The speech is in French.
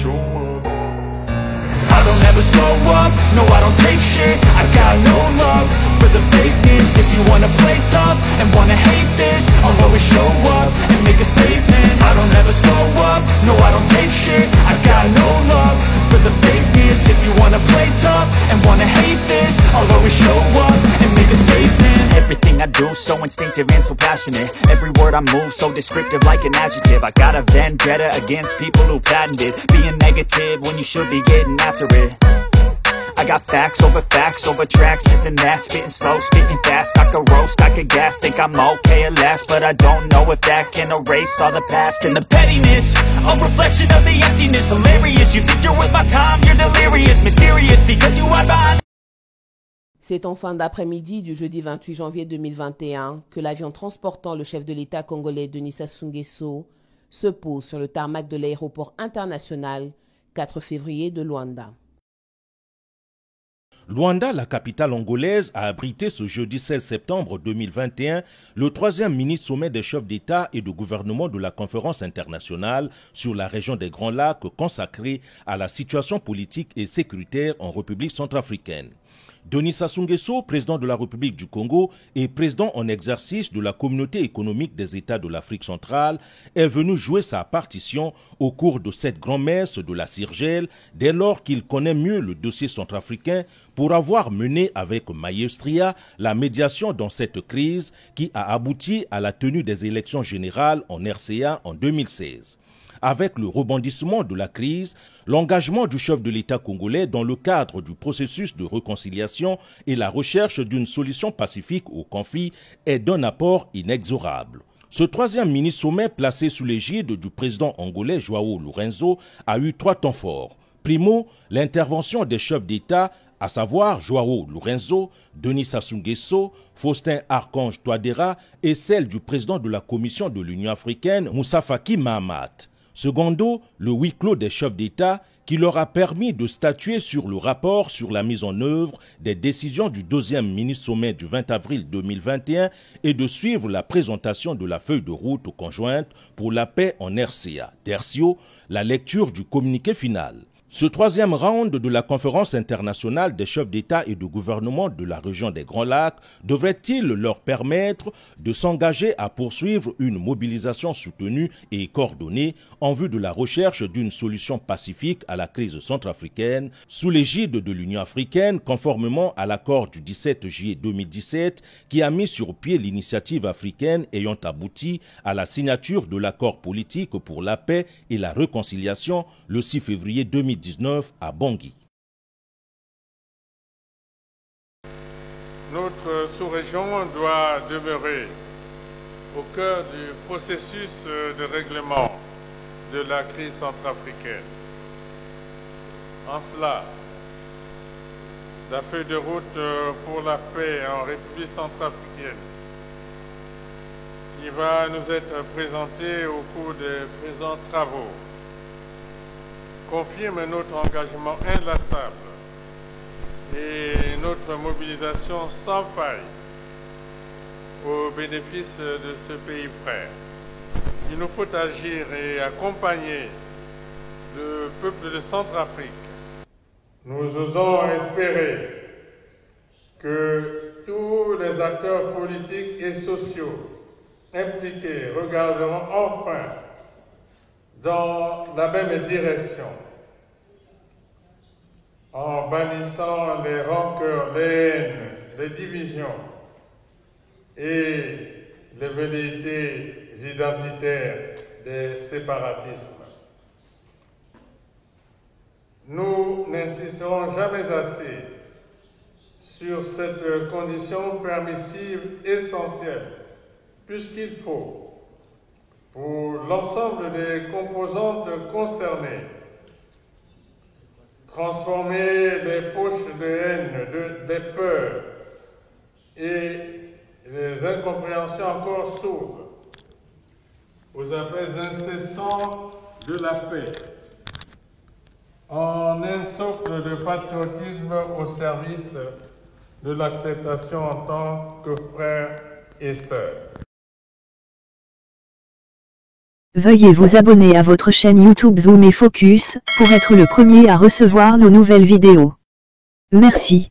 show up. I don't ever slow up, no I don't take shit. I got no love for the fakeness. If you wanna play tough and wanna hate this, I'll always show up and make a statement. I don't ever slow up, no I don't take shit. I got no love for the fakeness. If you wanna play tough and wanna hate this, I'll always show up and make a statement. Everything I do so instinctive and so passionate. Every word I move so descriptive like an adjective. I got a vendetta against people who patented being negative when you should be getting after it. I got facts over tracks, this and that. Spitting slow, spitting fast. I could roast, I could gas. Think I'm okay at last, but I don't know if that can erase all the past. And the pettiness, a reflection of the emptiness. Hilarious, you think you're with my time, you're delirious. Mysterious, because you are behind. C'est en fin d'après-midi du jeudi 28 janvier 2021 que l'avion transportant le chef de l'État congolais Denis Sassou Nguesso se pose sur le tarmac de l'aéroport international 4 février de Luanda. Luanda, la capitale angolaise, a abrité ce jeudi 16 septembre 2021 le 3e mini-sommet des chefs d'État et de gouvernement de la conférence internationale sur la région des Grands Lacs consacrée à la situation politique et sécuritaire en République centrafricaine. Denis Sassou Nguesso, président de la République du Congo et président en exercice de la Communauté économique des États de l'Afrique centrale, est venu jouer sa partition au cours de cette grand-messe de la Cyrgèle, dès lors qu'il connaît mieux le dossier centrafricain pour avoir mené avec maestria la médiation dans cette crise qui a abouti à la tenue des élections générales en RCA en 2016. Avec le rebondissement de la crise, l'engagement du chef de l'État congolais dans le cadre du processus de réconciliation et la recherche d'une solution pacifique au conflit est d'un apport inexorable. Ce 3e mini-sommet placé sous l'égide du président angolais João Lourenço a eu 3 temps forts. Primo, l'intervention des chefs d'État, à savoir João Lourenço, Denis Sassou Nguesso, Faustin Archange Touadéra et celle du président de la Commission de l'Union africaine, Moussa Faki Mahamat. Secondo, le huis clos des chefs d'État qui leur a permis de statuer sur le rapport sur la mise en œuvre des décisions du 2e mini-sommet du 20 avril 2021 et de suivre la présentation de la feuille de route conjointe pour la paix en RCA. Tertio, la lecture du communiqué final. Ce 3e round de la conférence internationale des chefs d'État et de gouvernement de la région des Grands Lacs devrait-il leur permettre de s'engager à poursuivre une mobilisation soutenue et coordonnée en vue de la recherche d'une solution pacifique à la crise centrafricaine sous l'égide de l'Union africaine conformément à l'accord du 17 juillet 2017 qui a mis sur pied l'initiative africaine ayant abouti à la signature de l'accord politique pour la paix et la réconciliation le 6 février 2019 à Bangui. Notre sous-région doit demeurer au cœur du processus de règlement de la crise centrafricaine. En cela, la feuille de route pour la paix en République centrafricaine qui va nous être présentée au cours des présents travaux confirme notre engagement inlassable et notre mobilisation sans faille au bénéfice de ce pays frère. Il nous faut agir et accompagner le peuple de Centrafrique. Nous osons espérer que tous les acteurs politiques et sociaux impliqués regarderont enfin dans la même direction, en bannissant les rancœurs, les haines, les divisions et les velléités identitaires des séparatismes. Nous n'insisterons jamais assez sur cette condition permissive essentielle, puisqu'il faut, pour l'ensemble des composantes concernées, transformer les poches de haine, des peurs et les incompréhensions encore sourdes aux appels incessants de la paix en un socle de patriotisme au service de l'acceptation en tant que frères et sœurs. Veuillez vous abonner à votre chaîne YouTube Zoom et Focus, pour être le premier à recevoir nos nouvelles vidéos. Merci.